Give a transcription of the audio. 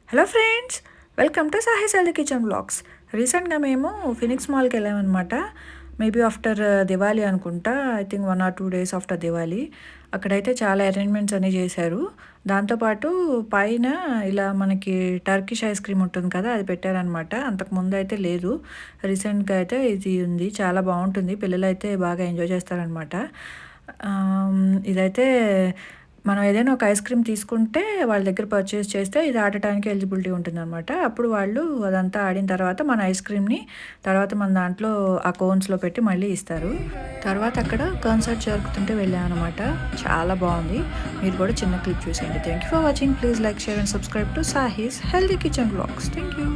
Hello friends, welcome to Sahi healthy kitchen blogs. రీసెంట్గా మేము Phoenix మాల్కి వెళ్ళామన్నమాట. మేబీ ఆఫ్టర్ దివాళీ అనుకుంటా. I think 1 or 2 days after Diwali. అక్కడైతే చాలా అరేంజ్మెంట్స్ అన్నీ చేశారు. దాంతోపాటు పైన ఇలా మనకి టర్కిష్ ఐస్ క్రీమ్ ఉంటుంది కదా, అది పెట్టారనమాట. అంతకుముందు అయితే లేదు. రీసెంట్గా అయితే ఇది ఉంది. చాలా బాగుంటుంది. పిల్లలు అయితే బాగా ఎంజాయ్ చేస్తారనమాట. ఇదైతే మనం ఏదైనా ఒక ఐస్ క్రీమ్ తీసుకుంటే వాళ్ళ దగ్గర పర్చేస్ చేస్తే ఇది ఆడటానికి ఎలిజిబిలిటీ ఉంటుందన్నమాట. అప్పుడు వాళ్ళు అదంతా ఆడిన తర్వాత మన ఐస్ క్రీమ్‌ని తర్వాత మన దాంట్లో ఆ కోన్స్‌లో పెట్టి మళ్ళీ ఇస్తారు. తర్వాత అక్కడ కాన్సర్ట్ జరుగుతుంటే వెళ్ళామనమాట. చాలా బావుంది. మీరు కూడా చిన్న క్లిప్ చూసేయండి. Thank you for watching. Please like, share and subscribe to సాహీస్ healthy kitchen vlogs. Thank you.